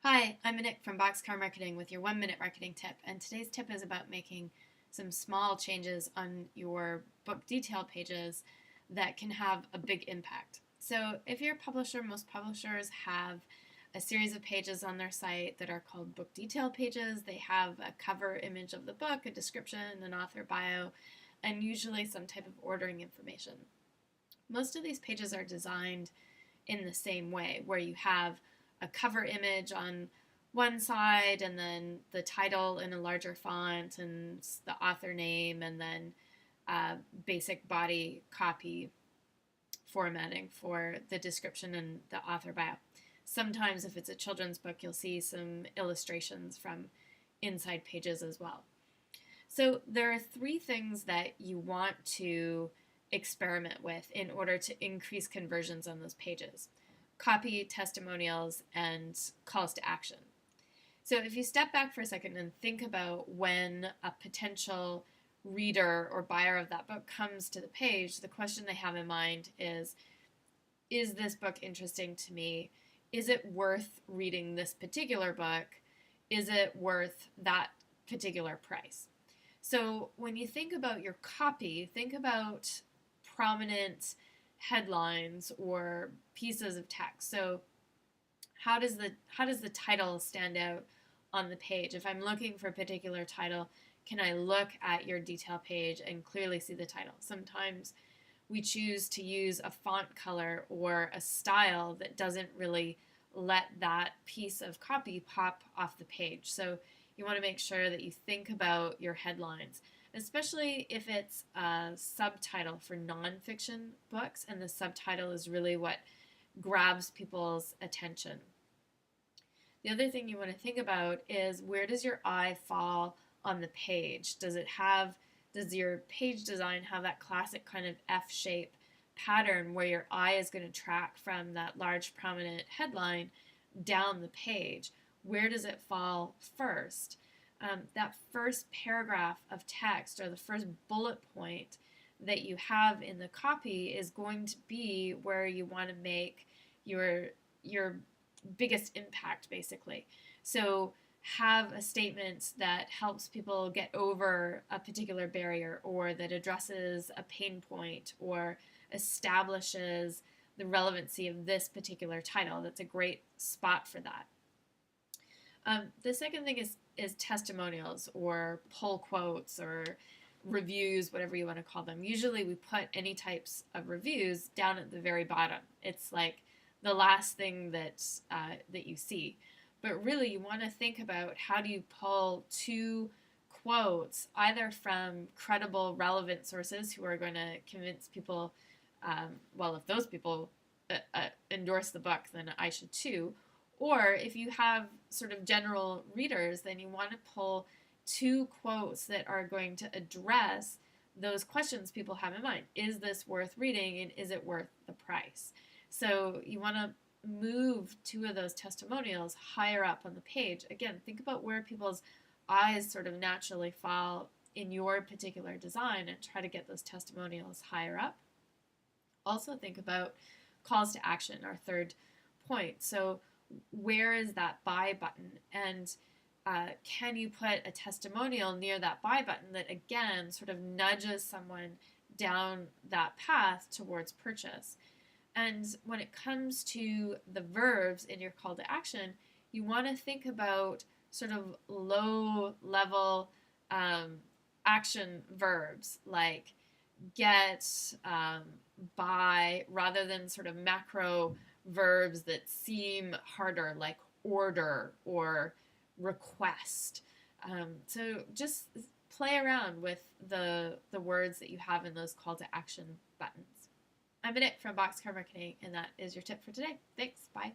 Hi, I'm Monique from Boxcar Marketing with your 1 minute marketing tip, and today's tip is about making some small changes on your book detail pages that can have a big impact. So if you're a publisher, most publishers have a series of pages on their site that are called book detail pages. They have a cover image of the book, a description, an author bio, and usually some type of ordering information. Most of these pages are designed in the same way, where you have a cover image on one side and then the title in a larger font and the author name, and then basic body copy formatting for the description and the author bio. Sometimes if it's a children's book, you'll see some illustrations from inside pages as well. So there are three things that you want to experiment with in order to increase conversions on those pages: copy, testimonials, and calls to action. So if you step back for a second and think about when a potential reader or buyer of that book comes to the page, the question they have in mind is this book interesting to me? Is it worth reading this particular book? Is it worth that particular price? So when you think about your copy, think about prominent headlines or pieces of text. So how does the title stand out on the page? If I'm looking for a particular title, can I look at your detail page and clearly see the title? Sometimes we choose to use a font color or a style that doesn't really let that piece of copy pop off the page. So you want to make sure that you think about your headlines, especially if it's a subtitle for nonfiction books and the subtitle is really what grabs people's attention. The other thing you want to think about is, where does your eye fall on the page? Does your page design have that classic kind of F-shape pattern where your eye is going to track from that large prominent headline down the page? Where does it fall first? That first paragraph of text or the first bullet point that you have in the copy is going to be where you want to make your biggest impact, basically. So have a statement that helps people get over a particular barrier, or that addresses a pain point, or establishes the relevancy of this particular title. That's a great spot for that. The second thing is testimonials or pull quotes or reviews, whatever you want to call them. Usually we put any types of reviews down at the very bottom. It's like the last thing that you see. But really you want to think about, how do you pull two quotes, either from credible, relevant sources who are going to convince people, well, if those people endorse the book, then I should too. Or if you have sort of general readers, then you want to pull two quotes that are going to address those questions people have in mind. Is this worth reading, and is it worth the price? So you want to move two of those testimonials higher up on the page. Again, think about where people's eyes sort of naturally fall in your particular design and try to get those testimonials higher up. Also think about calls to action, our third point. So where is that buy button? And can you put a testimonial near that buy button that, again, sort of nudges someone down that path towards purchase? And when it comes to the verbs in your call to action, you want to think about sort of low level action verbs like get, buy, rather than sort of macro verbs that seem harder, like order or request. So just play around with the words that you have in those call to action buttons. I'm Monique from Boxcar Marketing, and that is your tip for today. Thanks. Bye.